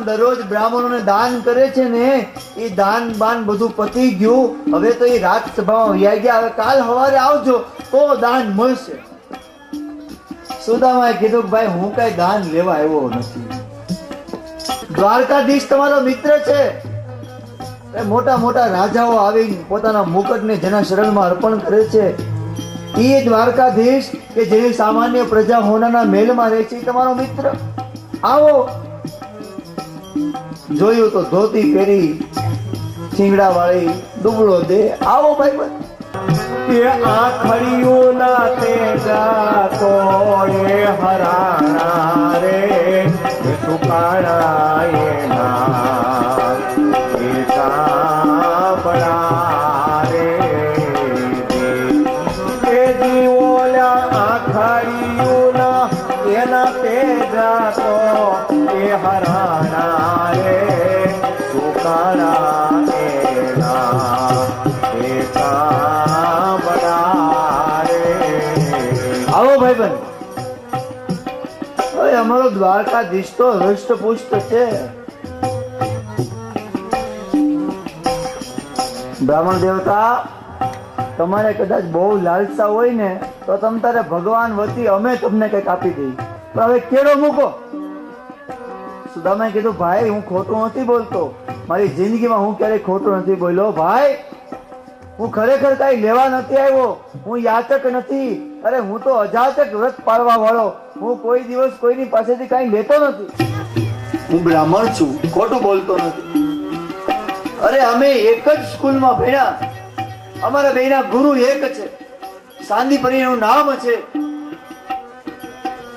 દરરોજ બ્રાહ્મણોને દાન કરે છે ને, એ દાન બાન બધું પતી ગયું. હવે તો એ રાત સભામાં વ્યાઈ ગયા. હવે કાલ સવારે આવજો તો દાન મળશે. સુદામાએ કીધું કે ભાઈ હું કઈ દાન લેવા આવ્યો નથી. દ્વારકાધીશ તમારો મિત્ર છે. મોટા મોટા રાજાઓ આવી પોતાના મુકટને જેના શરણમાં અર્પણ કરે છે, એ દ્વારકાધીશ કે જેની સામાન્ય પ્રજા હોનાના મહેલમાં રહે છે, તમારો મિત્ર. આવો. જોયું તો ધોતી પહેરી, શીંગડા વાળી, દુબળો દે. આવો ભાઈ. એ આખડીયું ના તેજા તો એ હરાણા રે સુકાણા એના એ સાંભળા રે એ જીવોલા આખડીયું ના એના તેજા તો એ હરાણા રે સુકાણા એના એ આવો ભાઈબંધ. હવે અમારો દ્વારકાધીશ તો હૃષ્ટપુષ્ટ છે. બ્રાહ્મણ દેવતા, તમારે કદાચ બહુ લાલસા હોય ને તો તમ તારે ભગવાન વતી અમે તમને કઈક આપી દઈએ, પણ હવે કેળો મૂકો. સુદામાએ કીધું ભાઈ હું ખોટું નથી બોલતો, મારી જિંદગીમાં હું ક્યારેય ખોટું નથી બોલ્યો. ભાઈ હું ખરેખર કઈ લેવા નથી આવ્યો, હું યાચક નથી. અરે હું તો અજાચક વ્રત પાળવા વાળો. હું કોઈ દિવસ કોઈની પાસેથી કઈ લેતો નથી. હું બ્રાહ્મણ છું, ખોટું બોલતો નથી. અરે અમે એક જ સ્કૂલમાં ભણ્યા, અમારા બેના ગુરુ એક છે, સાંદીપરીનું નામ છે.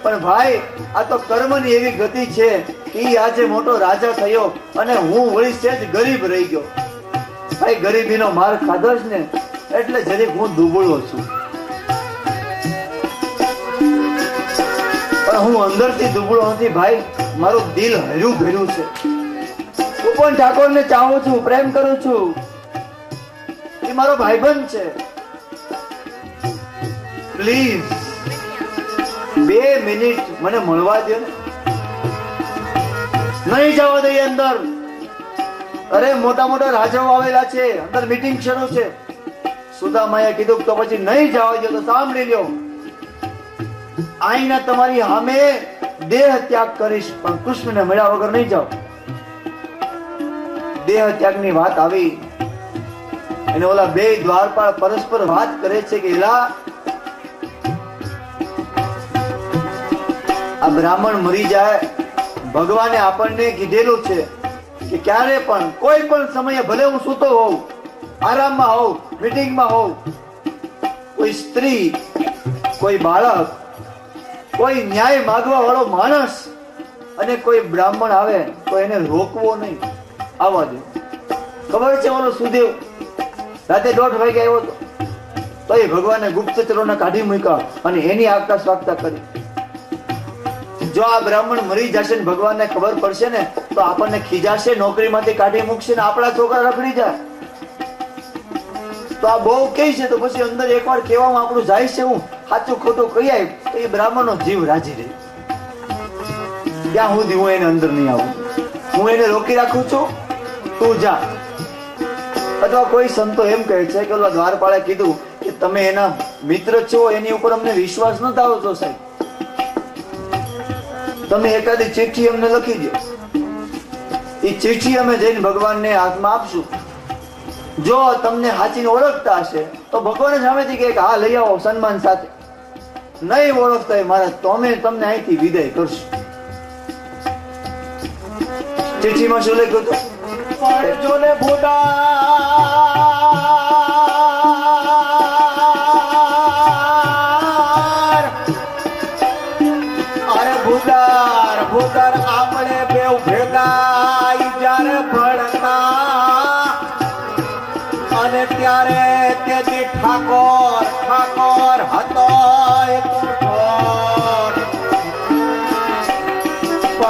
પણ ભાઈ આ તો કર્મની એવી ગતિ છે કે આજે મોટો રાજા થયો અને હું વળી સેજ ગરીબ રહી ગયો. ભાઈ ગરીબીનો માર ખાધો જ ને, એટલે જરીક હું દુબળો છું. પણ હું અંદરથી દુબળો નથી ભાઈ, મારું દિલ હર્યું ભર્યું છે. હું પણ ઠાકોરને ચાહું છું, પ્રેમ કરું છું. એ મારો ભાઈબંધ છે. પ્લીઝ 2 મિનિટ મને મળવા દો ને. નહીં જવા દઈએ અંદર. અરે મોટા મોટા રાજાઓ આવેલા છે, અંદર મીટિંગ શરૂ છે. સુદામાએ કીધું તો પછી નહીં જવા દો તો સાંભળી લ્યો. આઈના તમારી સામે દેહ ત્યાગ કરીશ, પણ કૃષ્ણને મળ્યા વગર નહીં જાઓ. દેહ ત્યાગની વાત આવી અને ઓલા બે દ્વારપાળ પરસ્પર વાત કરે છે કે એલા આ બ્રાહ્મણ મરી જાય, ભગવાને આપણને કીધેલું છે કે ક્યારે પણ કોઈ પણ સમયે ભલે હું સૂતો હોઉં, આરામમાં હોઉં, મીટિંગમાં હોઉં, કોઈ સ્ત્રી, કોઈ બાળક, કોઈ ન્યાય માંગવા વાળો માણસ અને કોઈ બ્રાહ્મણ આવે તો એને રોકવો નહીં, આવવા દે. ખબર છે ઓલો સુદેવ રાતે 1:30 વાગે આવ્યો હતો, તો એ ભગવાને ગુપ્તચરોને કાઢી મૂક્યા અને એની આગતા સ્વાગતા કરી. જો આ બ્રાહ્મણ મરી જશે ને ભગવાનને ખબર પડશે ને તો આપણને ખીજાશે, નોકરીમાંથી કાઢી મૂકશે ને આપણા છોકરા રખડી જાય. તો આ બહુ કહે છે તો પછી અંદર એકવાર કહેવામાં આપણું જાય છે, હું સાચું ખોટું કહી આવી તો એ બ્રાહ્મણનો જીવ રાજી રહે. ત્યાં સુધી હું એને અંદર નહીં આવું, હું એને રોકી રાખું છું, તું જા. અથવા કોઈ સંતો એમ કહે છે કે ઓલા દ્વારપાળે કીધું કે તમે એના મિત્ર છો, એની ઉપર અમને વિશ્વાસ ન આવતો સાહેબ, તમે એકાદી ચિઠ્ઠી અમને લખી દો. એ ચિઠ્ઠી અમે જઈને ભગવાનને હાથમાં આપશું. જો તમને હાચીને ઓળખતા હશે તો ભગવાન સામેથી કહે કે હા લઈ આવો સન્માન સાથે. નહીં ઓળખતા હોય મહારાજ તો અમે તમને અહીંથી વિદાય કરશું. ચિઠ્ઠીમાં શું લખ્યું હતું? ભૂતાર આપણે બે ભેગા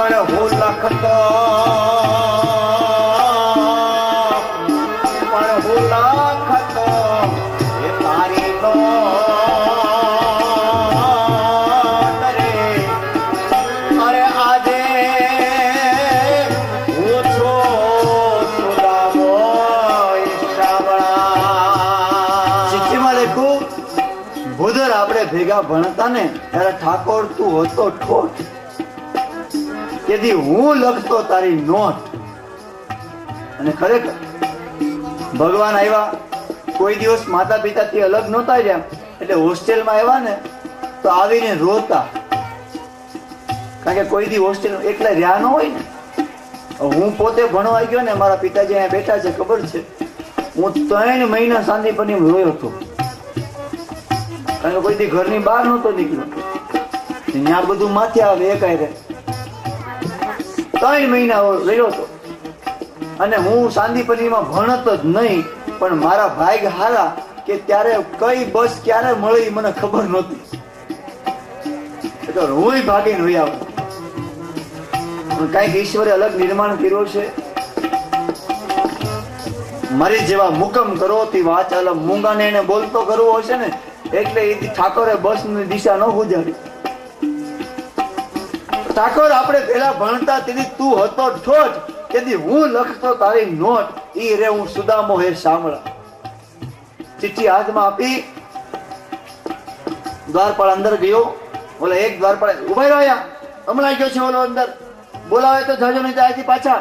પણ હું લખતો એ તારી નો અરે આજે હું છું સુદામો ચિઠ્ઠીમાં લખ્યું, ભૂધર આપણે ભેગા ભણતા ને ત્યારે ઠાકોર તું હતો ઠોઠ, તેથી હું લખતો તારી નોટ. અને ખરેખર ભગવાન આવ્યા, કોઈ દિવસ માતા પિતાથી અલગ નહોતા રહ્યા, એટલે હોસ્ટેલમાં આવ્યા ને તો આવીને રોતા, કારણ કે કોઈ દી હોસ્ટેલ એકલા રહ્યા ન હોય ને. હું પોતે ભણવા ગયો ને, મારા પિતાજી અહીંયા બેઠા છે ખબર છે, હું 3 મહિના સાંદીપની રોયો હતો, કારણ કે કોઈ દી ઘરની બહાર નહોતો નીકળ્યો. ત્યાં બધું માથે આવે એકાય 3 મહિના રહ્યો હતો. અને હું સાંદીપનીમાં ભણત જ નહીં, પણ મારા ભાઈ હારા કે ત્યારે કઈ બસ ક્યારે મળી મને ખબર નહોતી, એટલે હું ભાગીને વહી આવું. કઈક ઈશ્વરે અલગ નિર્માણ કર્યો છે. મારી જેવા મુકમ કરો તી વાચાલ મૂંગાને એને બોલતો કરવો હશે ને, એટલે એ ઠાકોરે બસ ની દિશા ન ગુજારી. ઠાકોર આપણે પેલા ભણતા તેથી તું હતો ઠોઠ, તેથી હું લખતો તારી નોટ, ઈ રે હું સુદામો હે શામળા. ચિઠ્ઠી હાથમાં આપી દ્વારપાળ અંદર ગયો. ઓલા એક દ્વારપાળ ઉભા રહ્યો, અહીંયા હમણાં ગયો છે ઓલો અંદર, બોલાવે તો જજો નહીં ત્યાંથી પાછા.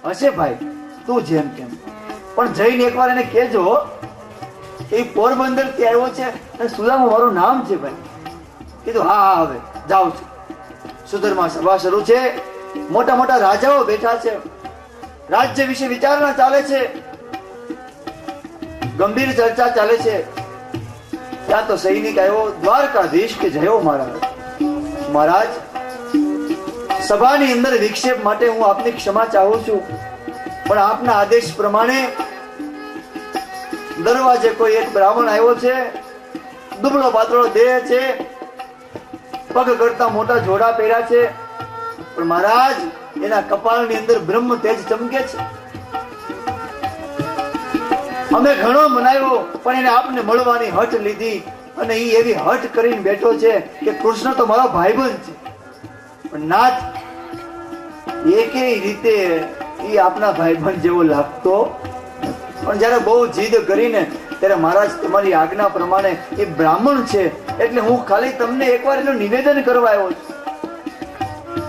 હશે ભાઈ તું જેમ કેમ, પણ જઈને એકવાર એને કહેજો એ પોરબંદર થી આવ્યો છે અને સુદામો મારું નામ છે ભાઈ. કીધું હા હા હવે જાઉં છું. સુધરમાં સભા શરૂ છે, મોટા મોટા રાજાઓ બેઠા છે, રાજ્ય વિશે વિચારણા ચાલે છે, ગંભીર ચર્ચા ચાલે છે. ત્યાં તો સૈનિક આવ્યો, દ્વારકાધીશ કે જયો મહારાજ. મહારાજ, સભાની અંદર વિક્ષેપ માટે હું આપની ક્ષમા ચાહું છું, પણ આપના આદેશ પ્રમાણે દરવાજે કોઈ એક બ્રાહ્મણ આવ્યો છે, દુબળો પાતળો દેહ છે, પગ કરતા મોટા જોડા પહેર્યા છે, પણ મહારાજ એના કપાળની અંદર બ્રહ્મ તેજ ચમકે છે. અમે ઘણો મનાવ્યો, પણ એને આપને મળવાની હઠ લીધી, અને એ એવી હઠ કરીને બેઠો છે કે કૃષ્ણ તો મારો ભાઈબંધ છે, પણ નાથ એકેય રીતે એ આપના ભાઈબંધ જેવો લાગતો. પણ જયારે બહુ જીદ કરીને ત્યારે મહારાજ તમારી આજ્ઞા પ્રમાણે એ બ્રાહ્મણ છે, એટલે હું ખાલી તમને એકવાર એનું નિવેદન કરવા આવ્યો છું.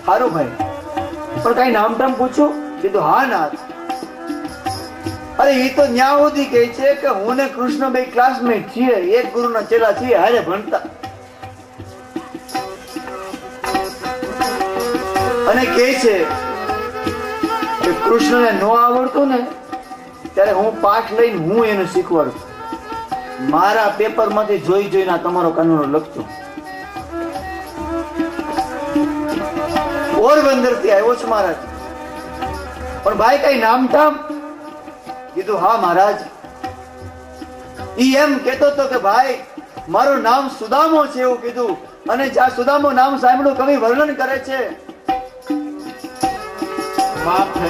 સારું ભાઈ, પણ કઈ નામ ટામ પૂછું? કીધું હા નાથ. અરે એ તો ન્યા સુધી કહે છે કે હું ને કૃષ્ણ બે ક્લાસમેટ છીએ, એક ગુરુના ચેલા છીએ, હારે ભણતા. અને કહે છે કે કૃષ્ણને ન આવડતું ને ત્યારે હું પાઠ લઈને હું એને શીખવાડું, મારા પેપર માંથી જોઈ જોઈને તમારો કાનૂનો લખતો. પોરબંદર થી આવ્યો છું મહારાજ, પણ ભાઈ કઈ નામ ઠામ? કીધું હા મહારાજ. ઈ એમ કેતો હતો કે ભાઈ મારું નામ સુદામો છે એવું કીધું, અને જ્યાં સુદામો નામ સાંભળ્યું કવિ વર્ણન કરે છે, માથે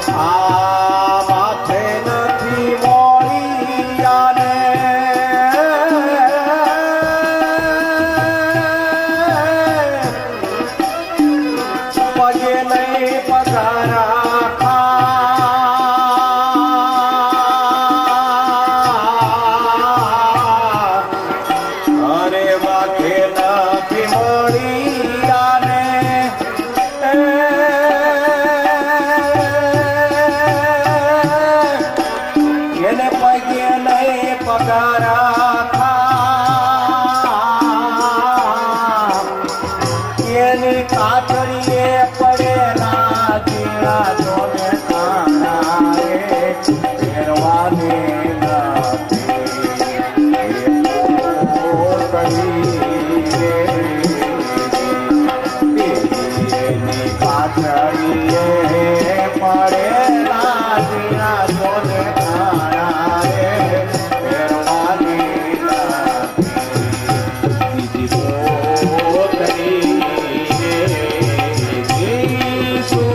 નથી મોળિયાને પગે નહીં પગારા અરે માથે નથી મોળિયાને એને પગે નહીં પગારા એની કાતરીએ પડેલા જીણા જોને કાના રે ફેરવાને એની કાતરીએ પડેલા જીણા જોને so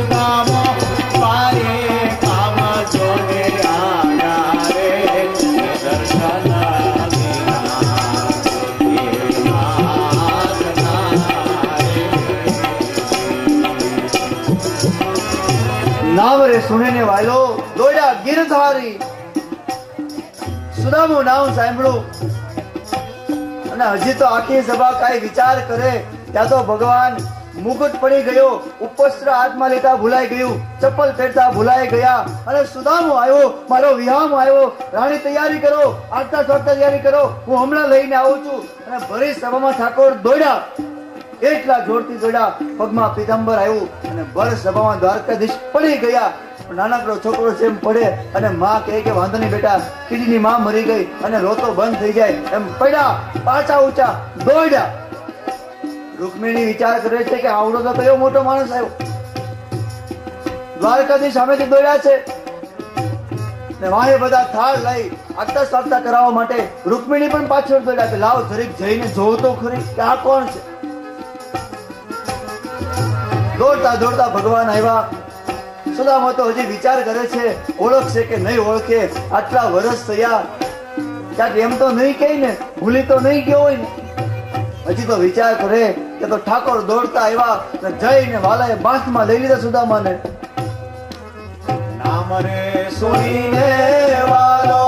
નામ રે સુણીને વાલો દોડ્યા ગિરધારી. સુદામું નામ સાંભળ્યું અને હજી તો આખી સભા કાંઈ વિચાર કરે ત્યાં તો ભગવાન મુકુટ પડી ગયો, ઉપવસ્ત્ર હાથમાં લેતા ભૂલાઈ ગયું, ચપ્પલ પહેરતા ભૂલાઈ ગયા અને સુદામો આવ્યો, મારો વિહામો આવ્યો. રાણી તૈયારી કરો, આગતા સ્વાગતા તૈયારી કરો, હું હમણાં લઈને આવું છું. અને ભરી સભામાં ઠાકોર દોડ્યા, એટલા જોરથી દોડ્યા, પગમાં પીતાંબર આવ્યું અને ભર સભામાં દ્વારકાધીશ પડી ગયા. નાનકડો છોકરો જેમ પડે અને માં કહે કે વાંધો નહીં બેટા, કીડીની માં મરી ગઈ અને રોતો બંધ થઈ જાય એમ પડ્યા, પાછા ઊંચા દોડ્યા. રૂકમિણી વિચાર કરે છે કે આવડો તો કયો મોટો માણસ આવ્યો, દ્વારકાધીશ સામેથી દોડ્યા છે ને વાહે બધા થાળ લઈ આગતા સાગતા કરાવવા માટે રૂકમિણી પણ પાછળ દોડ્યા કે લાવ જરીક જઈને જોવ તો ખરી કે આ કોણ છે. દોડતા દોડતા ભગવાન આવ્યા. સુદામા તો હજી વિચાર કરે છે ઓળખશે કે નહીં ઓળખે, આટલા વર્ષ થયા, ક્યાંક એમ તો નહીં કહે ને, ભૂલી તો નહીં ગયો હોય ને. હજી તો વિચાર કરે કે તો ઠાકોર દોડતા આવ્યા ને જઈને વાલાએ બાંસમાં લઈ લીધા સુદામાને. નામ રે સુણીને વાલો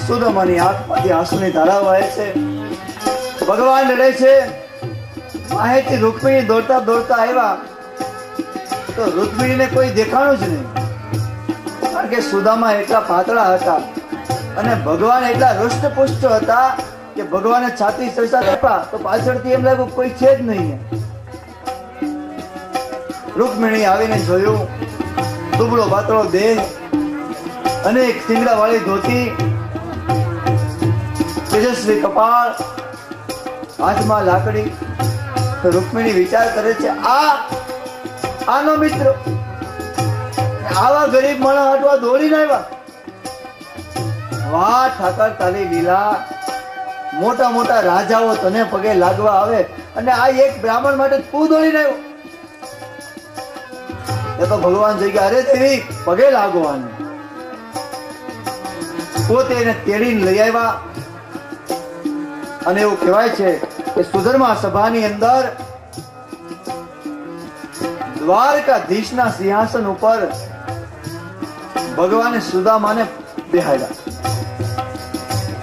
સુદામાની આંખમાંથી આંસુની ધારા વહે છે. ભગવાન લડે છે. માહેથી રૂકમિણી દોડતા દોડતા આવ્યા તો રૂકમિણીને કોઈ દેખાણું જ નહીં, કારણ કે સુદામા એટલા પાતળા હતા અને ભગવાન એટલા હૃષ્ટપુષ્ટ હતા કે ભગવાને છાતી ચર્ચા આપ્યા તો પાછળથી એમ લાગ્યું કોઈ છે જ નહીં. રૂકમિણી આવીને જોયું, દુબળો પાતળો દેહ અને એક થીંગડા વાળી ધોતી, તેજસ્વી કપાળ, હાથમાં લાકડી. તો રૂકમિણી વિચાર કરે છે આનો મિત્ર આવા ગરીબ માણસ હાટવા દોડીને આવ્યા. વાહ ઠાકર તારી લીલા, મોટા મોટા રાજાઓ તને પગે લાગવા આવે અને આ એક બ્રાહ્મણ માટે તું દોડીને આવ્યો. એ તો ભગવાન જોઈ ગયા, અરે દેવી પગે લાગવાનું. પોતે એને તેડીને લઈ આવ્યા અને એવું કહેવાય છે કે સુધર્મા સભાની અંદર દ્વારકાધીશના સિંહાસન ઉપર ભગવાને સુદામાને બેહાડ્યા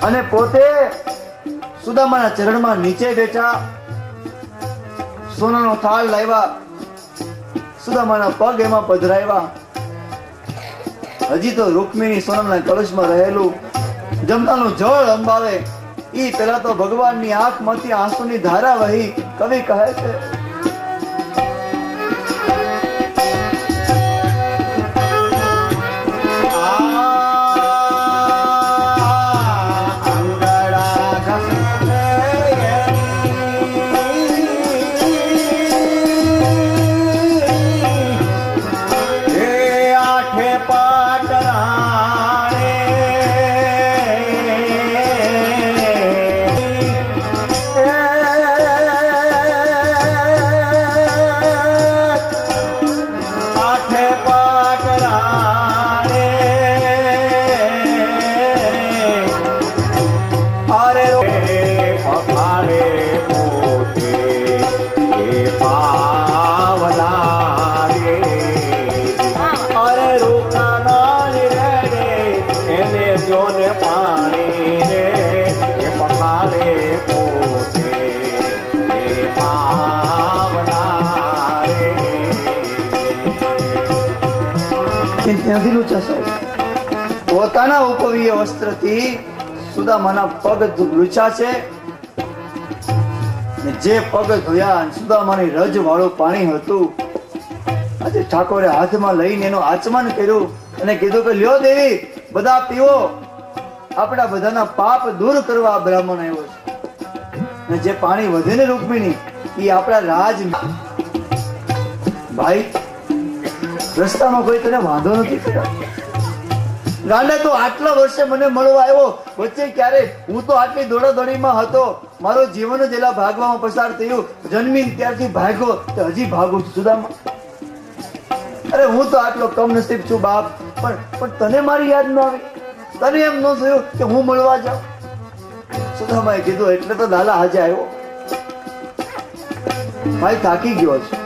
અને પોતે સુદામાના ચરણમાં નીચે બેઠા. સોનાનો થાળ લાવ્યા, સુદામાના પગ એમાં પધરાવ્યા. હજી તો રૂકમિણી સોનાના કળશમાં રહેલું જમતાનું જળ અંબાવે ઈ પેલા તો ભગવાનની આંખમાંથી આંસુની ધારા વહી. કવિ કહે છે નાના ઉપવીય વસ્ત્રથી સુદામાના પગ લૂછા છે, ને જે પગ ધોયા અને સુદામાની રજ વાળું પાણી હતું, આજે ઠાકોરે હાથમાં લઈને એનું આચમન કર્યું અને કીધું કે લ્યો દેવી, બધા પીવો, આપણા બધાના પાપ દૂર કરવા બ્રાહ્મણ આવ્યો છે. ને જે પાણી વધે ને રૂકમિણી, એ આપણા રાજ. ભાઈ, રસ્તામાં કોઈ તને વાંધો નથી કર્યો? ગાંડા, તો આટલા વર્ષે મને મળવા આવ્યો, વચ્ચે ક્યારે? હું તો આટલી દોડાદોડીમાં હતો, મારું જીવન જ એલા ભાગવામાં પસાર થયું, જન્મી ત્યારથી ભાગ્યો તો હજી ભાગું છું. સુદામા, અરે હું તો આટલો કમનસીબ છું બાપ, પણ તને મારી યાદ ન આવી? તને એમ ન થયું કે હું મળવા જાઉં? સુદામાએ કીધું, એટલે તો લાલા આજે આવ્યો. ભાઈ, થાકી ગયો છે,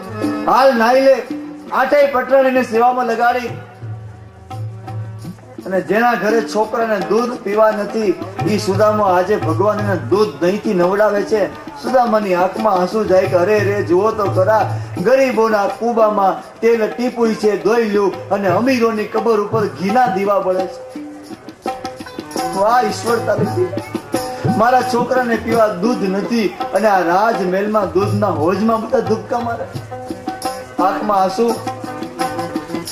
હાલ નાઈ લે. આઠેય પટરાણીને સેવામાં લગાડી, અને જેના ઘરે છોકરાને દૂધ પીવા નથી, એ સુદામા આજે ભગવાન એને દૂધ દહીંથી નવડાવે છે. સુદામાની આંખમાં આંસુ જાય કે અરે રે, જુઓ તો ખરા, ગરીબોના કુબામાં તેલ ટીપુય છે ધોઈલું, અને અમીરોની કબર ઉપર ઘીના દીવા બળે છે. વાહ ઈશ્વરતા નથી, મારા છોકરાને પીવા દૂધ નથી, અને આ રાજમહેલમાં દૂધના હોજમાં બધા ધુક્કા મારે. આંખમાં આંસુ.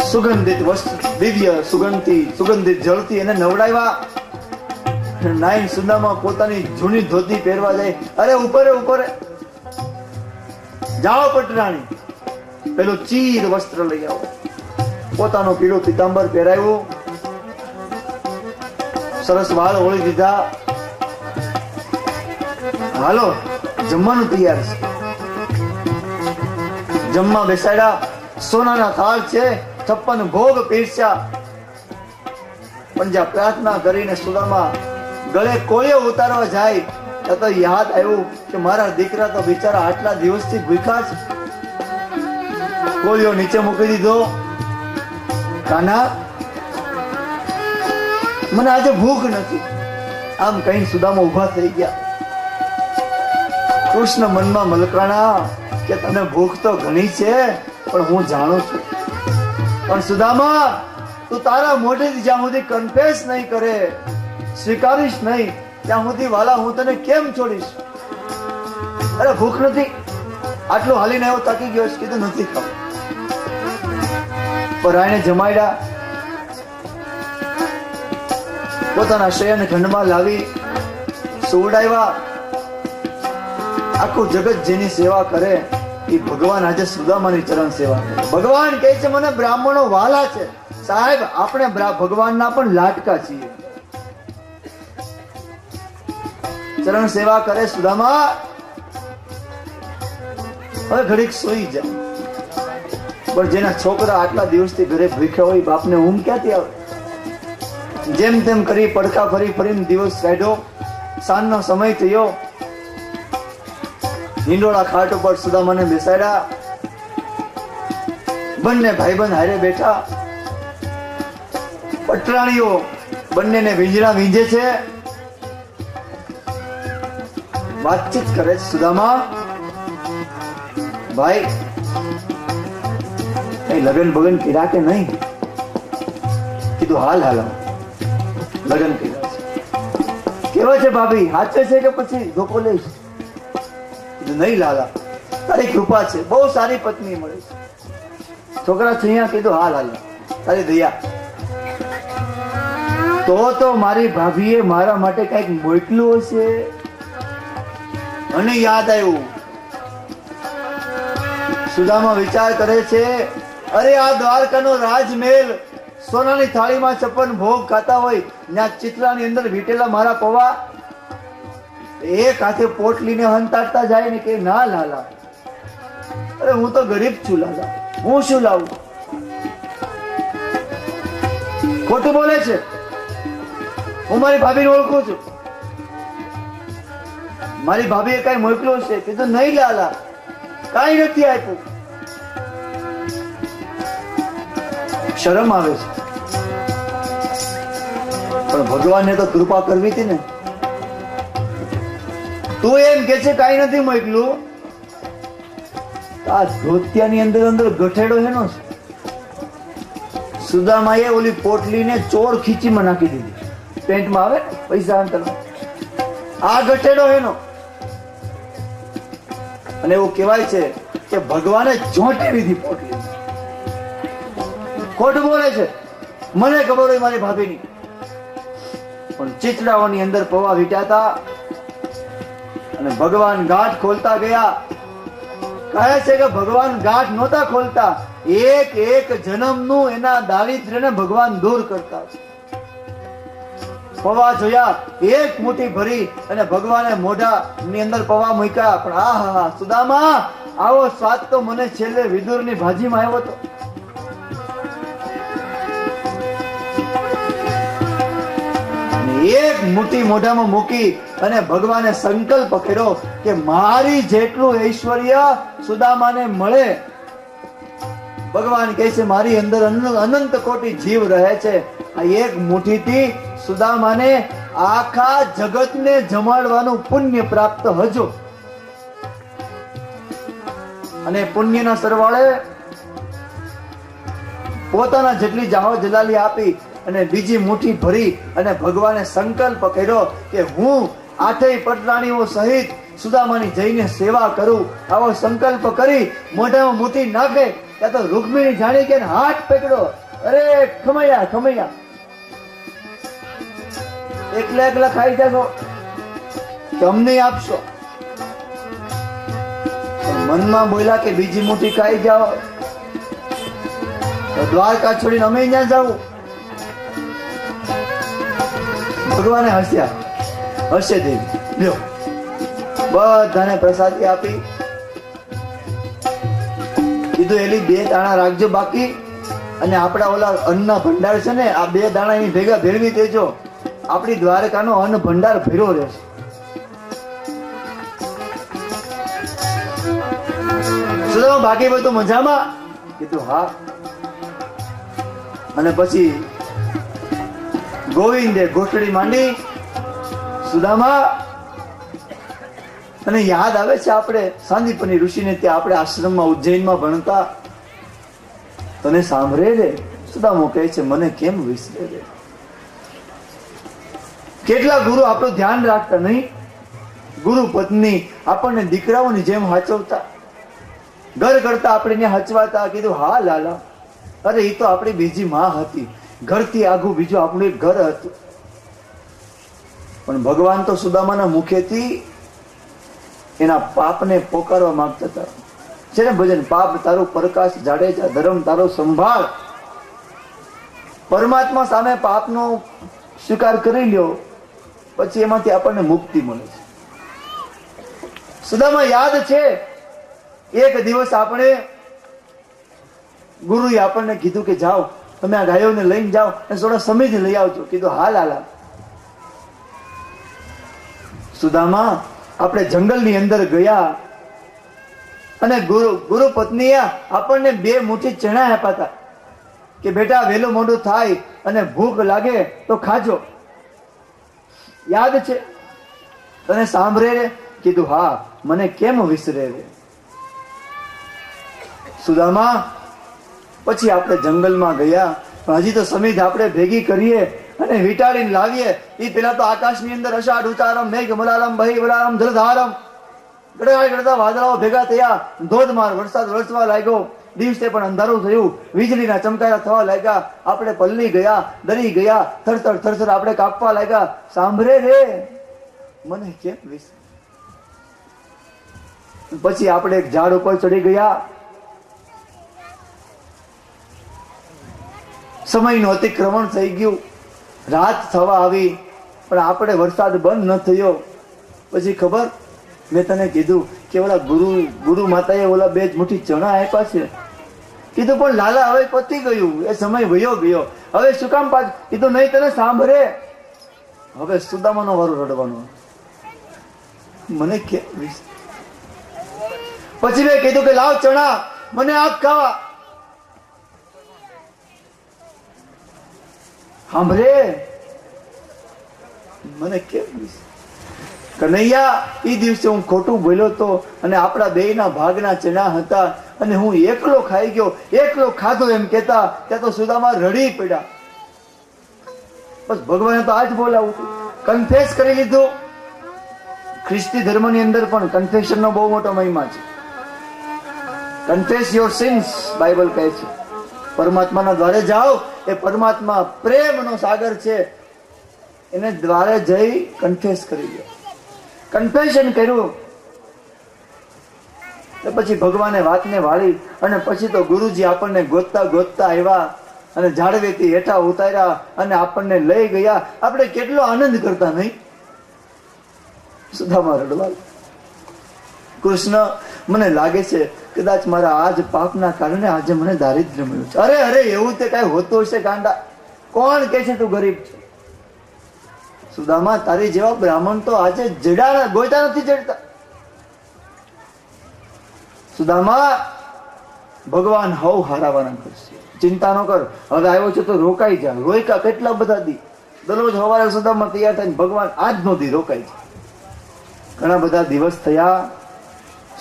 સુગંધિત વસ્ત્ર, દિવ્ય સુગંધિત જળથી એને નવડાવ્યા. નાઈન સુદામા પોતાની જૂની ધોતી પહેરવા જાય. અરે ઉપર જાઓ પટરાણી, પેલું ચીર વસ્ત્ર લઈ આવો. પોતાનો પીળો પીતાંબર પહેરાવ્યો, સરસ વાળ ઓળી દીધા. હાલો, જમવાનું તૈયાર છે. જમવા બેસાડ્યા. સોનાના થાળ છે, 56 ભોગ પીરસ્યા. પણ જ્યાં પ્રાર્થના કરીને સુદામા ગળે કોળિયો ઉતારવા જાય, ત્યાં તો યાદ આવ્યું કે મારા દીકરા તો બિચારા આટલા દિવસથી ભૂખ્યા છે. કોળિયો નીચે મૂકી દીધો. કાના, મને આજે ભૂખ નથી. આમ કઈ સુદામા ઉભા થઈ ગયા. કૃષ્ણ મનમાં મલકાણા કે તને ભૂખ તો ઘણી છે, પણ હું જાણું છું. પણ સુદામા, તું તારા મોઢેથી જ્યાં સુધી કન્ફેસ નહીં કરે, સ્વીકારીશ નહીં, ત્યાં સુધી વાલા હું તને કેમ છોડીશ? અરે ભૂખ નથી. આટલું હાલીને આવ્યો, થાકી ગયો. કીધું નથી ખાવું. પરાયણે જમાડ્યા, પોતાના શયન ખંડમાં લાવી સુવડાવ્યા. આખું જગત જેની સેવા કરે, એ ભગવાન આજે સુદામાની ચરણ સેવા કરે. ભગવાન કહે છે મને બ્રાહ્મણો વાલા છે. સાહેબ, આપણે ભગવાનના પણ લાટકા છીએ. ચરણ સેવા કરે સુદામા. હવે ઘડીક સોઈ જાય. પણ જેના છોકરા આટલા દિવસથી ઘરે ભૂખ્યા હોય, બાપને ઊંઘ ક્યાંથી આવે? જેમ તેમ કરી પડખા ફરીને દિવસ કાઢ્યો. સાંજનો સમય થયો. હિંડોળા ખાટ ઉપર સુદામાને બેસાડ્યા. બંને ભાઈબંધ હારે બેઠા. પટરાણીઓ બંનેને વીંજણા વીંજે છે, વાતચીત કરે છે. સુદામા, ભાઈ, કઈ લગન બગન કર્યા કે નહીં? કીધું હાલ લગન કર્યા છે. કેવા છે ભાભી, હાચે છે કે પછી ધોકો લઈશ? નહીં લાલા, તારી કૃપા છે, બહુ સારી પત્ની મળી છે. છોકરા છૈયા. કીધું હાલ તારી દયા. તો મારી ભાભીએ મારા માટે કઈક મોકલ્યું હશે. અને યાદ આવ્યું. સુદામા વિચાર કરે છે, અરે આ દ્વારકાનો રાજમહેલ, સોનાની થાળીમાં 56 ભોગ ખાતા હોય, ત્યાં ચિત્રાની અંદર વીટેલા મારા પૌવા એક હાથે પોટલીને હંતાડતા જાય ને કે ના લાલા, અરે હું તો ગરીબ છું લાલા, હું શું લાવું? ખોટું બોલે છે. હું મારી ભાભીને ઓળખું છું. મારી ભાભીએ કઈ મોકલ્યું છે? કીધું નહીં લાલા, કઈ નથી આપ્યું. શરમ આવે છે. પણ ભગવાનને તો કૃપા કરવી હતી ને. તું એમ કે છે કઈ નથી મોકલ્યું, આ ધોતિયાની અંદર ગઠેડો એનો છે. સુદામાએ ઓલી પોટલીને ચોર ખીચીમાં નાખી દીધી. પેન્ટમાં આવે ને પૈસા અંતરમાં, આ ગટેડો એનો. અને એવું કહેવાય છે કે ભગવાને ચોંટી લીધી પોટલી. ખોટું બોલે છે, મને ખબર હોય મારી ભાભીની. પણ ચીચડાઓની અંદર પૌવા વીંટાતા અને ભગવાન ગાંઠ ખોલતા ગયા. કહે છે કે ભગવાન ગાંઠ નહોતા ખોલતા, એક એક જન્મનું એના દારિદ્ર્યને ભગવાન દૂર કરતા. પૌવા જોયા, એક મુઠ્ઠી ભરી અને ભગવાને મોઢા ની અંદર પૌવા મૂક્યા. પણ આહા સુદામા, આવો સ્વાદ તો મને છેલ્લે વિદુરની ભાજીમાં આવ્યો હતો. એક મુઠ્ઠી મોઢામાં મૂકી અને ભગવાને સંકલ્પ કર્યો કે મારી જેટલું ઐશ્વર્ય સુદામાને મળે. ભગવાન કહે છે મારી અંદર અનંત કોટી જીવ રહે છે, આ એક મુઠ્ઠીથી સુદામાને આખા જગતને જમાડવાનું પુણ્ય પ્રાપ્ત હજો. અને પુણ્યના સરવાળે પોતાના જેટલી જાહો જલાલી આપી અને બીજી મુઠ્ઠી ભરી અને ભગવાને સંકલ્પ કર્યો કે હું આઠેય પટરાણીઓ સહિત સુદામાની જઈને સેવા કરું. આવો સંકલ્પ કરી મોઢામાં મુઠ્ઠી નાખે ત્યાં તો રૂકમિણી જાણી કે હાથ પકડો, અરે ખમૈયા ખમૈયા, એકલા એકલા ખાઈ જશો કે અમને આપશો? મનમાં બોલ્યા કે બીજી મુઠ્ઠી ખાઈ જાઓ તો દ્વારકા છોડીને અમે ત્યાં જાવું. ભગવાને હસ્યા, હશે દેવી લ્યો, બધાને પ્રસાદી આપી કીધું એલી 2 દાણા રાખજો બાકી, અને આપણા ઓલા અન્નના ભંડાર છે ને, આ 2 દાણા એની ભેગા ભેળવી દેજો, આપણી દ્વારકાનો અન્ન ભંડાર ભર્યો રહેશે. સુદામા બાકી બધું મજામાં? કીધું હા. અને પછી ગોવિંદે ગોઠડી માંડી. સુદામા, અને યાદ આવે છે આપણે સાંદીપની ઋષિને ત્યાં આપણે આશ્રમમાં ઉજ્જૈનમાં ભણતા, તને સાંભળે રે? સુદામો કહે છે મને કેમ વિસરે રે? કેટલા ગુરુ આપણું ધ્યાન રાખતા નહીં? ગુરુ પત્ની આપણને દીકરાઓની જેમ હાચવતા, ઘર કરતા આપણે હચવાતા. કીધું હા લાલા, અરે એ તો આપણી બીજી માં હતી, ઘરથી આગું બીજું આપણું એક ઘર હતું. પણ ભગવાન તો સુદામાના મુખેથી એના પાપને પોકારવા માંગતા હતા. છે ને ભજન, પાપ તારું પ્રકાશ જાડેજા, ધર્મ તારો સંભાળ. પરમાત્મા સામે પાપનો સ્વીકાર કરી લ્યો, પછી એમાંથી આપણને મુક્તિ મળે છે. સુદામા યાદ છે એક દિવસ આપણે ગુરુએ આપણને કીધું કે જાઓ તમે આ ગાયોને લઈને જાઓ અને થોડા સમય લઈ આવજો. કીધું હા લાલા. સુદામા આપણે જંગલની અંદર ગયા અને ગુરુ પત્નીએ આપણને 2 મુઠ્ઠી ચણા આપ્યા હતા કે બેટા વહેલું મોડું થાય અને ભૂખ લાગે તો ખાજો. યાદ છે? તને સાંભળે રે? કીધું હા, મને કેમ વિસરે રે? સુદામા પછી આપણે જંગલમાં ગયા, પણ હજી તો સમિધ આપણે ભેગી કરીએ અને વીંટાળીને લાવીએ. એ પેલા તો આકાશની અંદર અષાઢ ઉચારમ મેઘ મલારમ બહી વલારમ જલધારમ, ગડગડ ગડતા વાદળાઓ ભેગા થયા, ધોધમાર વરસાદ વરસવા લાગ્યો. દિવસે પણ અંધારું થયું, વીજળીના ચમકારા થવા લાગ્યા. આપણે પલ્લી ગયા, ડરી ગયા, થરથર થરથર આપણે કાપવા લાગ્યા. સાંભળે રે? મને કેમ વિસરે? પછી આપણે એક ઝાડ ઉપર ચડી ગયા. સમયનું અતિક્રમણ થઈ ગયું, રાત થવા આવી, પણ આપણે વરસાદ બંધ ન થયો. પછી ખબર, મેં તને કીધું કે ઓલા ગુરુ માતાએ ઓલા 2 મુઠ્ઠી ચણા આપ્યા છે. કીધું પણ લાલા હવે પતી ગયું, એ સમય વયો ગયો, હવે શું કામ પાછું? કીધું નહીં, તને સાંભળે? હવે સુદામાનો વારો રડવાનો. મને કેમ વિસરે? પછી મેં કીધું કે લાવ ચણા, મને આપ ખાવા. સાંભળે? મને કેમ વિસરે? કનૈયા, એ દિવસે હું ખોટું બોલ્યો તો અને આપણા 2ના ભાગના ચણા હતા, અને હું એકલો ખાઈ ગયો, એકલો ખાધો એમ કહેતા ત્યાં તો સુદામા રડી પડ્યા. બસ ભગવાને તો આજ બોલાવું હતું, કન્ફેસ કરી લીધું. ખ્રિસ્તી ધર્મની અંદર પણ કન્ફેશનનો બહુ મોટો મહિમા છે. કન્ફેસ યોર સિન્સ બાઇબલ કહે છે. પરમાત્માના દ્વારે જાઓ, એ પરમાત્મા પ્રેમનો સાગર છે, એને દ્વારે જઈ કન્ફેસ કરી લો. કન્ફેશન કર્યું પછી ભગવાને વાતને વાળી અને પછી તો ગુરુજી આપણને ગોતતા ગોતતા આવ્યા અને ઝાડવેથી હેઠા ઉતાર્યા અને આપણને લઈ ગયા. આપણે કેટલો આનંદ કરતા નહીં? સુદામા રડવા. કૃષ્ણ, મને લાગે છે કદાચ મારા આજ પાપના કારણે આજે મને દારિદ્ર્ય મળ્યું છે. અરે અરે, એવું તે કઈ હોતું હશે ગાંડા? કોણ કે છે તું ગરીબ છે? સુદામા, તારી જેવા બ્રાહ્મણ તો આજે જડા ગોયતા નથી જડતા. સુદામા, ભગવાન હવ હારાવાના કરશે, ચિંતા ન કર. હવે આવ્યો છે તો રોકાઈ જા. રોયકા કેટલા બધા દી, દરરોજ સવારે સુદામા તૈયાર થઈને ભગવાન આજનો દી રોકાઈ જાય. ઘણા બધા દિવસ થયા.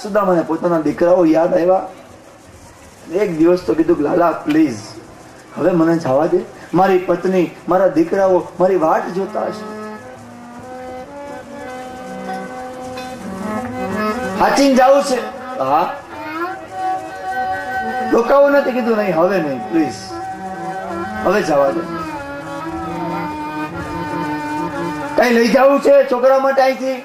સુદામાને પોતાના દીકરાઓ યાદ આવ્યા. એક દિવસ તો કીધું, લાલા પ્લીઝ હવે મને જવા દે, મારી પત્ની, મારા દીકરાઓ મારી વાટ જોતા હશે. હાચીને જવું છે? હા. રોકાવું નથી? કીધું નહીં, હવે નહીં, પ્લીઝ હવે જવા દે. કઈ લઈ જવું છે છોકરા માટે અહીંથી?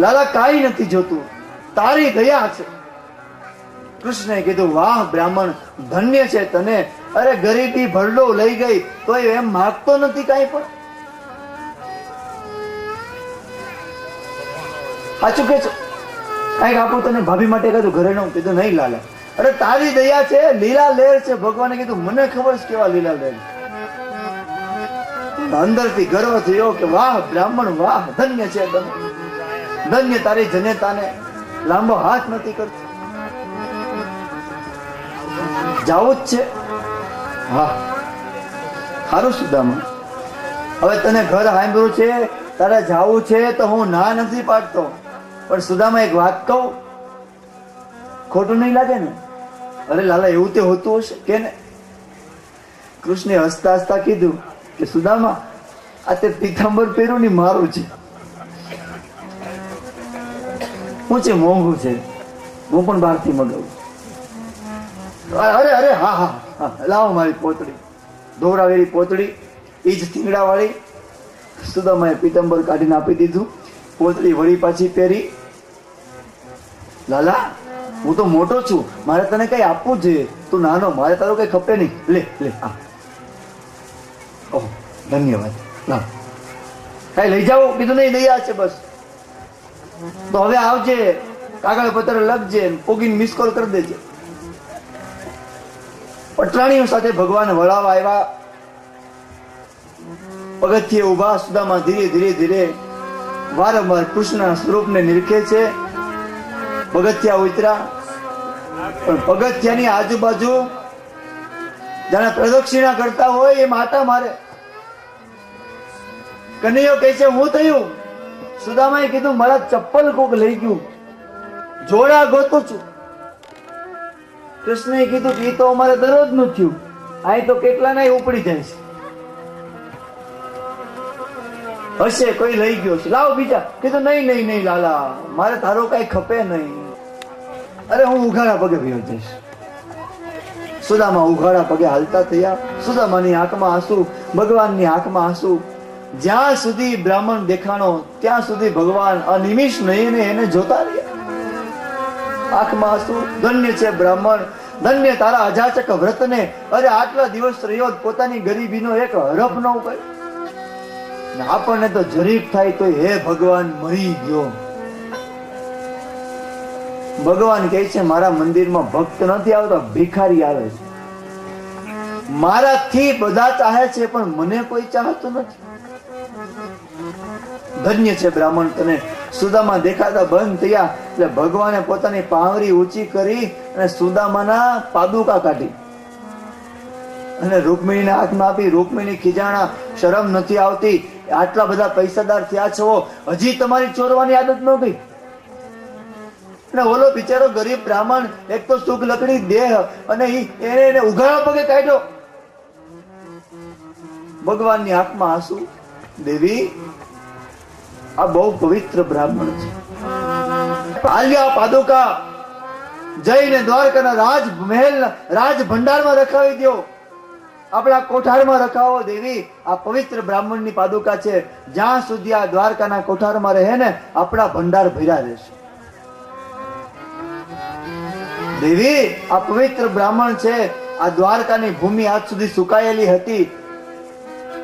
લાલા, કાંઈ નથી જોતું, તારી દયા છે. કૃષ્ણએ કીધું, વાહ બ્રાહ્મણ, ધન્ય છે તને. અરે ગરીબી ભરડો લઈ ગઈ તોય એમ માગતો નથી કાંઈ પણ. સાચું કે છો? કાંઈક આપું તને ભાભી માટે? કીધું ઘરે નું. કીધું નહીં લાલા, અરે તારી દયા છે, લીલા લહેર છે. ભગવાને કીધું, મને ખબર છે કેવા લીલા લહેર. અંદરથી ગર્વ થયો કે વાહ બ્રાહ્મણ, વાહ, ધન્ય છે તમે, ધન્ય તારી જનેતાને લાંબો હાથ નથી કરતો. જાવું જ છે? હા. સારું સુદામા, હવે તને ઘર સાંભળ્યું છે, તારે જાવું છે તો હું ના નથી પાડતો. પણ સુદામા, એક વાત કહું, ખોટું નહીં લાગે ને? અરે લાલા, એવું તે હોતું હશે કે ને? કૃષ્ણે હસતા હસતા કીધું કે સુદામા, આ તે પીતાંબર પહેર્યું ને મારું છે. હું છે મોંઘું છે, હું પણ બહારથી મગાવું. અરે અરે, હા હા હા, લાવો મારી પોતડી, ધોરાવેલી પોતડી, એ જ થીંગડા વાળી. સુદામાએ પીતાંબર કાઢીને આપી દીધું. પોતડી વળી પાછી પહેરી. લાલા, હું તો મોટો છું, મારે તને કઈ આપવું જોઈએ, તું નાનો, મારે તારું કઈ ખપે નહીં. લે લે, આ. ઓહ, ધન્યવાદ. ના, કઈ લઈ જાઓ? કીધું નહીં, દયા છે બસ. તો હવે આવજે, કાગળ પત્ર લખજે, પોગીને મિસ કોલ કરી દેજે. પટરાણીઓ સાથે ભગવાન વળાવા આવ્યા. પગથિયે ઉભા. સુદામા ધીરે ધીરે ધીરે વારંવાર કૃષ્ણના સ્વરૂપને નિરખે છે. પગથિયા ઉતર્યા, પણ પગથિયાની આજુબાજુ જાણે પ્રદક્ષિણા કરતા હોય એ માતા મારે. કનૈયો કહે છે, હું થયું? સુદામાએ કીધું, મારા ચપ્પલ કોક લઈ ગયું, જોડા ગોતું છું. કૃષ્ણએ કીધું કે એ તો અમારે દરરોજ નું થયું, અહીં તો કેટલા ના ઉપડી જાય છે. હશે કોઈ લઈ ગયો છે, લાવો બીજા. કીધું નહીં નહીં નહીં લાલા, મારે તારો કઈ ખપે નહીં. અરે હું ઉઘાડા પગે ભયો જઈશ. સુદામા ઉઘાડા પગે હાલતા થયા. સુદામાની આંખમાં આંસુ, ભગવાનની આંખમાં આંસુ. જ્યાં સુધી બ્રાહ્મણ દેખાણો ત્યાં સુધી ભગવાન અનિમિષ નયને એને જોતા રહ્યા. આંખમાં આંસુ. ધન્ય છે બ્રાહ્મણ, ધન્ય તારા અજાચક વ્રતને. અરે આટલા દિવસ રહ્યો, પોતાની ગરીબીનો એક હરફ ન ઉપાય. આપણને તો જરીક થાય તો હે ભગવાન મરી ગયો. ભગવાન કહે છે, મારા મંદિરમાં ભક્ત નથી આવતા, ભિખારી આવે છે. મારાથી બધા ચાહે છે પણ મને કોઈ ચાહતું નથી. ધન્ય છે બ્રાહ્મણ તને. સુદામા દેખાતા બંધ થયા એટલે ભગવાને પોતાની પાંવરી ઊંચી કરી અને સુદામાના પાદુકા કાઢી અને રૂકમિણીને હાથમાં આપી. રૂકમિણી ખીજાણા, શરમ નથી આવતી? આટલા બધા પૈસાદાર થયા છો, હજી તમારી ચોરવાની આદત ન ગઈ? અને ઓલો બિચારો ગરીબ બ્રાહ્મણ એક તો સુખ લકડી દેહ અને એને ઉઘાડા પગે કાઢ્યો. ભગવાનની આંખમાં આંસુ. દેવી, આ બહુ પવિત્ર બ્રાહ્મણ છે. આલ્યા પાદુકા જઈને દ્વારકાના રાજમહેલ રાજ ભંડારમાં રખાવી દો, આપણા કોઠારમાં રખાવો. દેવી, આ પવિત્ર બ્રાહ્મણની પાદુકા છે. જ્યાં સુધી આ દ્વારકાના કોઠારમાં રહે ને, આપણા ભંડાર ભર્યા રહેશે. દેવી, આ પવિત્ર બ્રાહ્મણ છે. આ દ્વારકાની ભૂમિ આજ સુધી સુકાયેલી હતી.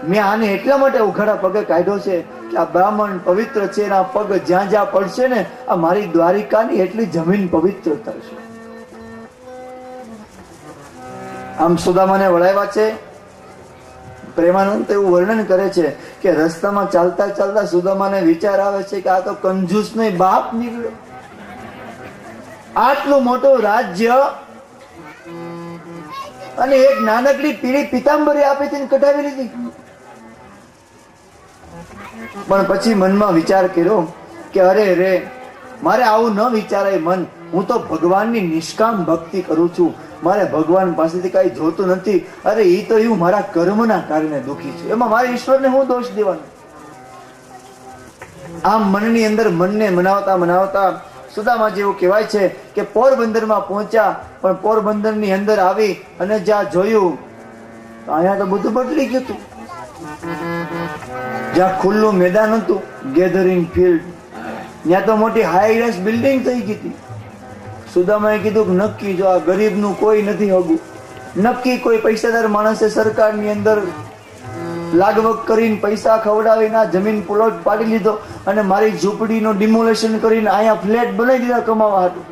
મેં આને એટલા માટે ઉઘાડા પગે કાઢ્યો છે કે આ બ્રાહ્મણ પવિત્ર છે. એના પગ જ્યાં જ્યાં પડશે ને, આ મારી દ્વારિકાની એટલી જમીન પવિત્ર થશે. આમ સુદામાને વળાવ્યા છે. પ્રેમાનંદ તો એવું વર્ણન કરે છે કે રસ્તામાં ચાલતા ચાલતા સુદામાને વિચાર આવે છે કે આ તો કંજૂસ નહીં બાપ નીકળ્યો. આટલું મોટું રાજ્ય અને એક નાનકડી પીળી પિતાંબરી આપી તેને કઢાવી લીધી. પણ પછી મનમાં વિચાર કર્યો કે અરે રે, મારે આવું ન વિચારાય મન. હું તો ભગવાનની નિષ્કામ ભક્તિ કરું છું. મારે ભગવાન પાસેથી કઈ જોતું નથી. અરે એ તો એવું મારા કર્મના કારણે દુખી છે, એમાં મારે ઈશ્વરને હું દોષ દેવાનો. આમ મનની અંદર મનને મનાવતા મનાવતા સુદામાજી એવું કહેવાય છે કે પોરબંદરમાં પહોંચ્યા. પણ પોરબંદરની અંદર આવી અને જ્યાં જોયું તો અહીંયા તો બધું બદલી ગયું હતું. જ્યાં ખુલ્લું મેદાન હતું, ગેધરિંગ ફિલ્ડ, ત્યાં તો મોટી હાઈ રાઇઝ બિલ્ડિંગ થઈ ગઈ હતી. સુદામાએ કીધું કે નક્કી જો આ ગરીબનું કોઈ નથી હગું. નક્કી કોઈ પૈસાદાર માણસે સરકારની અંદર લાગવગ કરીને પૈસા ખવડાવીને આ જમીન પ્લોટ પાડી લીધો અને મારી ઝૂંપડીનું ડિમોલેશન કરીને અહીંયા ફ્લેટ બનાવી દીધા કમાવા હતું.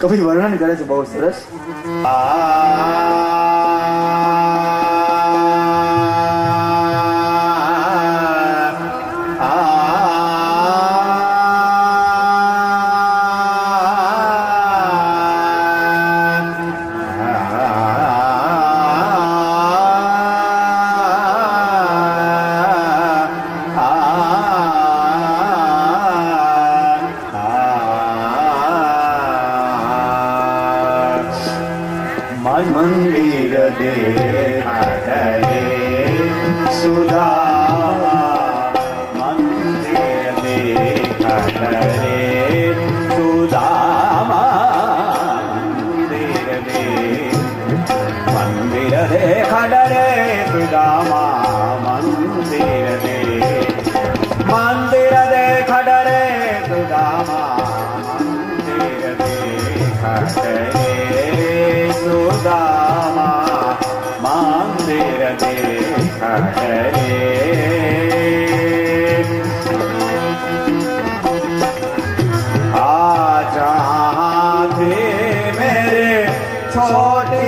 કવિ વર્ણન કરે છે બહુ સરસ. મંદિર દેખાડે સુદામા, મંદિર દેખાડે સુદામા, મંદિર દેખાડે સુદામા, મંદિર દેખાડે સુદામા, મંદિર દેખાડે સુદામા, મંદિર દેખાડે. આ જહાં થે મેરે છોટી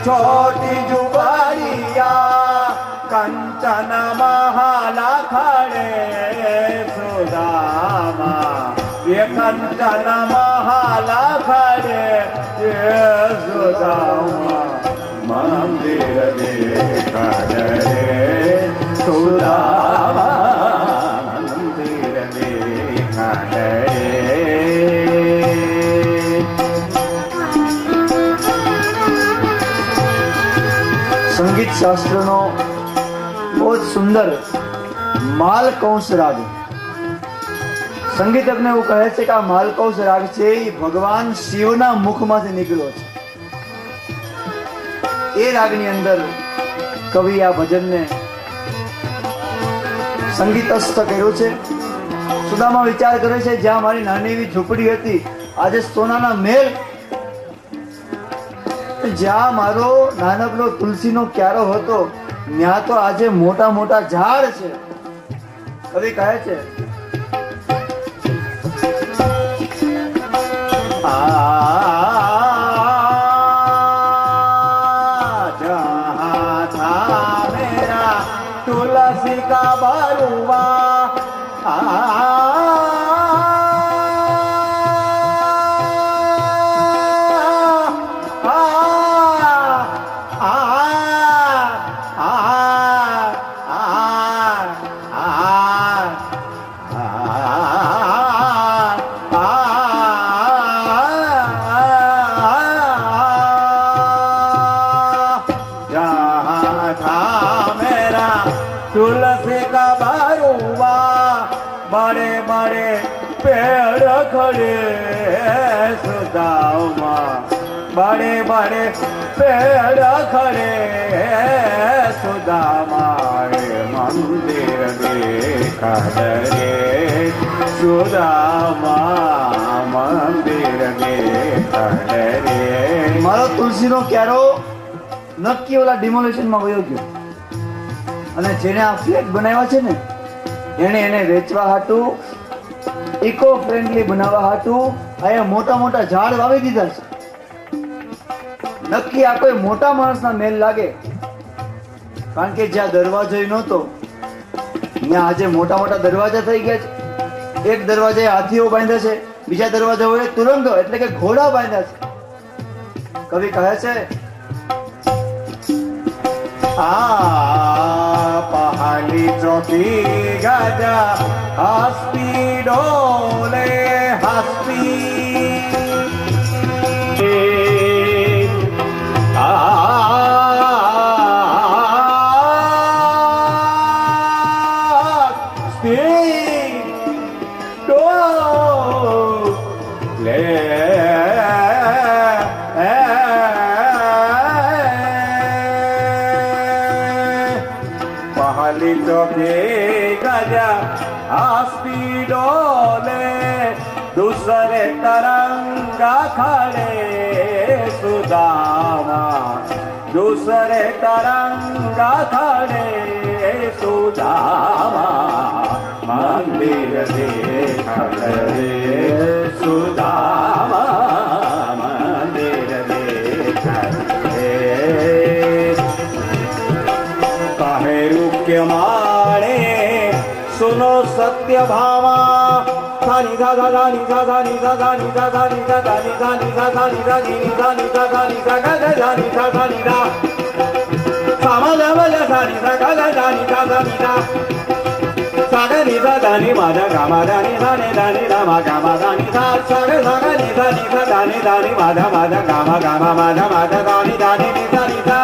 छोटी जुबाड़िया कंचन महाला खड़े सुदामा, ये कंचन महाला खड़े ये सुदामा, मंदिर देखाड़े सुदामा, मंदिर देखाड़े. સંગીત શાસ્ત્રનો બહુ જ સુંદર માલકૌંસ રાગ. સંગીતજ્ઞ એવું કહે છે કે આ માલકૌંસ રાગ છે એ ભગવાન શિવના મુખમાંથી નીકળ્યો છે. એ રાગની અંદર કવિ આ ભજનને સંગીતસ્થ કર્યું છે. સુદામા વિચાર કરે છે જ્યાં મારી નાની એવી ઝૂંપડી હતી આજે સોનાના મહેલ, જ્યાં મારો નાનકડો તુલસીનો ક્યારો હતો ત્યાં તો આજે મોટા મોટા ઝાડ છે. કવિ કહે છે जहाँ था मेरा तुलसी का बरुआ जहाँ था मेरा तुलसी का बरुआ बड़े बड़े पेड़ खड़े सुदामा बड़े बड़े पेड़ खड़े सुदामा मंदिर देखा रे सुदामा मंदिर देखा रे મારો તુલસીનો ક્યારો નક્કી ઓલા ડિમોલેશનમાં વયો ગયો અને જેને આ ફ્લેટ બનાવ્યા છે ને એને વેચવા હાટું ઇકો ફ્રેન્ડલી બનાવવા હાટું અહીંયા મોટા મોટા ઝાડ વાવી દીધા છે. નક્કી આ કોઈ મોટા માણસના મેલ લાગે, કારણ કે જ્યાં દરવાજો નહોતો ત્યાં આજે મોટા મોટા દરવાજા થઈ ગયા છે. એક દરવાજે હાથીઓ બાંધ્યા છે, બીજા દરવાજા હોય તુરંગો એટલે કે ઘોડા બાંધ્યા છે. કવિ કહે છે पहाड़ी चौकी गजा हस्ती डोले हस्ती पहली चौकी गजा हस्ती डोले दूसरे तरंगा खड़े सुदामा दूसरे तरंगा खड़े सुदामा मंदिर देखा रे सुदामा मंदिर देखा रे काहे रुक्य माणे सुनो सत्य भामा धानी धा धा धानी धा धानी धा धानी धा धानी धा धानी धानी धा धानी धानी धानी धा धानी धा गा गा धानी धा धानी धा सामा धा धा धानी धा गा गा धानी धा धानी धा सागा नि धा धानी माधा गामा धानी धानी धानी धामा गामा धानी धा सागा सागा नि धा धानी धानी माधा माधा गामा गामा माधा माधा धानी धानी नि धानी धा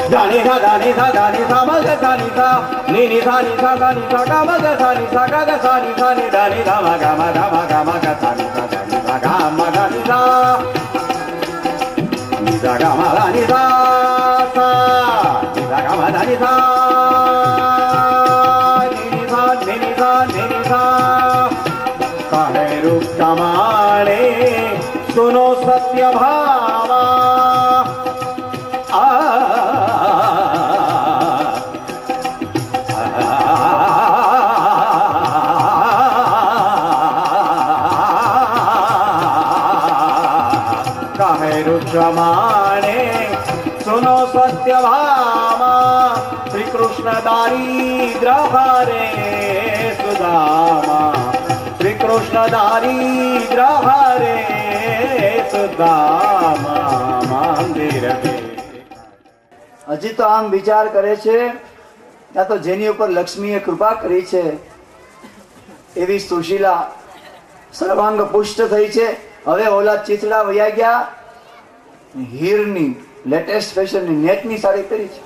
धानी धा धानी धा धानी धा मग धानी धा नि नि धानी धा धानी धा गा मग धानी धा गा गा धानी धानी धानी धा मा गा मा धा मा गा मा गा धानी धा धानी धा गा मा धानी धा नि धा गा मा धानी धा सा नि धा गा मा धानी धा नि नि धा नि नि धा नि नि धा काहे रूप कमाणे सुनो सत्य भामा रुद्रमाणे सुनो सत्य भामा श्री कृष्ण दारिद्र हरे सुदामा श्री कृष्ण दारिद्र हरे सुदामा मंदिर હજી તો આમ વિચાર કરે છે ત્યાં તો જેની ઉપર લક્ષ્મીએ કૃપા કરી છે એવી સુશીલા સર્વાંગ પુષ્ટ થઈ છે. હવે ઓલા ચીથડા વયા ગયા, હીરની લેટેસ્ટ ફેશનની નેટની સાડી પહેરી છે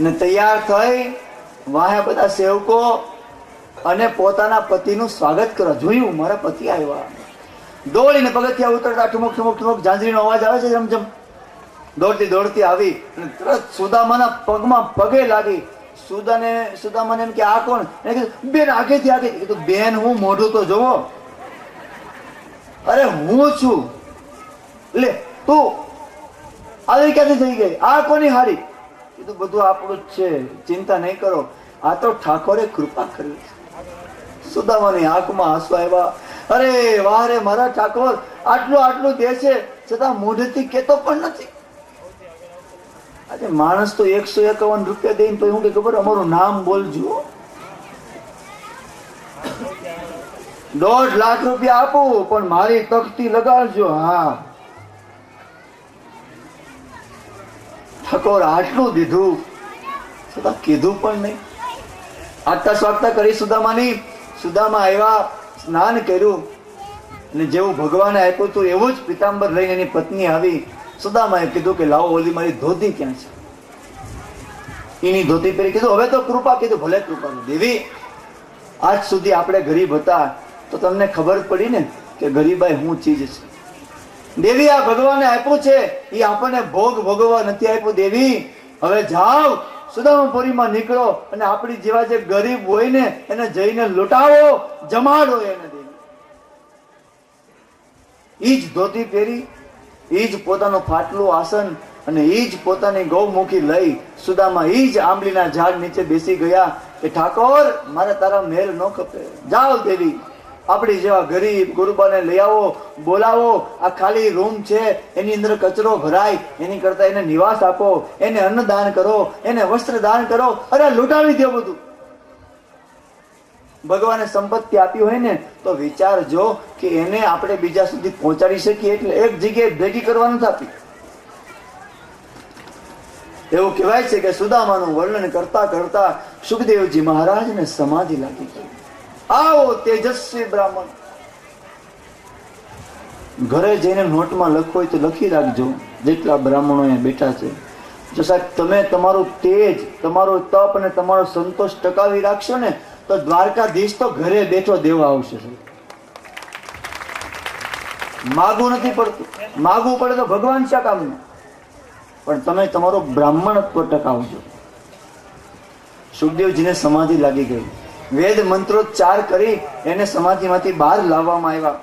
ને તૈયાર થઈ વાહે બધા સેવકો અને પોતાના પતિનું સ્વાગત કરવા. જોયું મારા પતિ આવ્યા, દોડીને પગથિયા ઉતરતા ઠુમક ઠુમક ઠુમક ઝાંઝરીનો અવાજ આવે છે જમજમ. દોડતી દોડતી આવી અને તરત સુદામાના પગમાં પગે લાગી. સુદામાને એમ કે આ કોણ? એને કીધું બેન આગેથી આગે. કીધું બેન હું મોઢું તો જોવો. અરે હું છું લે તું. આવી ક્યાંથી થઈ ગઈ? આ કોની હારી? કીધું બધું આપણું જ છે, ચિંતા નહીં કરો. આ તો ઠાકોરે કૃપા કરી. સુદામાની આંખમાં આંસુ આવ્યા. અરે વાહ રે મારા ઠાકોર, આટલું આટલું દે છે છતાં મોઢેથી કેતો પણ નથી. આજે માણસ તો 151 રૂપિયા દઈને તો હું કે ખબર અમારું નામ બોલજો. 1.5 લાખ રૂપિયા આપું પણ મારી તકતી લગાડજો. હા ઠાકોર આટલું દીધું છતાં કીધું પણ નહીં. આગતા સ્વાગતા કરી સુદામાની. સુદામા આવ્યા, સ્નાન કર્યું અને જેવું ભગવાને આપ્યું હતું એવું જ પીતાંબર લઈને એની પત્ની આવી. સુદામાએ કીધું કે લાવો ઓલી મારી ધોતી ક્યાં છે? એની ધોતી પહેરી. કીધું હવે તો કૃપા. કીધું ભલે કૃપા. દેવી આજ સુધી આપણે ગરીબ હતા તો તમને ખબર પડી ને કે ગરીબાઈ શું ચીજ છે. દેવી આ ભગવાને આપ્યું છે એ આપણને ભોગ ભોગવવા નથી આપ્યું. દેવી હવે જાઓ સુદામાપુરીમાં નીકળો અને આપણી જેવા જે ગરીબ હોય ને એને જઈને લૂંટાવો, જમાડો એને. દેવી ઈ જ ધોતી પહેરી, ઈ જ પોતાનું ફાટલું આસન અને ઈ જ પોતાની ગૌમુખી લઈ સુદામા ઈ જ આંબલીના ઝાડ નીચે બેસી ગયા કે ઠાકોર મારે તારા મહેલ ન ખપે. જાઓ દેવી આપણી જેવા ગરીબ ગુરુબાને લઈ આવો, બોલાવો. આ ખાલી રૂમ છે એની અંદર કચરો ભરાય એની કરતા એને નિવાસ આપો, એને અન્ન દાન કરો, એને વસ્ત્ર દાન કરો. અરે લૂંટાવી દો બધું. ભગવાને સંપત્તિ આપી હોય ને તો વિચારજો કે એને આપણે બીજા સુધી પહોંચાડી શકીએ. એટલે એક જગ્યાએ ભેગી કરવાનું આપી. એવું કહેવાય છે કે સુદામાનું વર્ણન કરતા કરતા સુખદેવજી મહારાજને સમાધિ લાગી ગઈ. આવો તેજસ્વી બ્રાહ્મણ. ઘરે જઈને નોટમાં લખો હોય તો લખી રાખજો જેટલા બ્રાહ્મણો અહીંયા બેઠા છે. જો સાહેબ તમે તમારું તેજ, તમારો તપ અને તમારો સંતોષ ટકાવી રાખશો ને તો દ્વારકાધીશ તો ઘરે બેઠો દેવા આવશે. માગવું નથી પડતું. માગવું પડે તો ભગવાન શા કામનું? પણ તમે તમારો બ્રાહ્મણત્વ ટકાવજો. સુખદેવજીને સમાધિ લાગી ગઈ. વેદ મંત્રોચ્ચાર કરી એને સમાધિમાંથી બહાર લાવવામાં આવ્યા.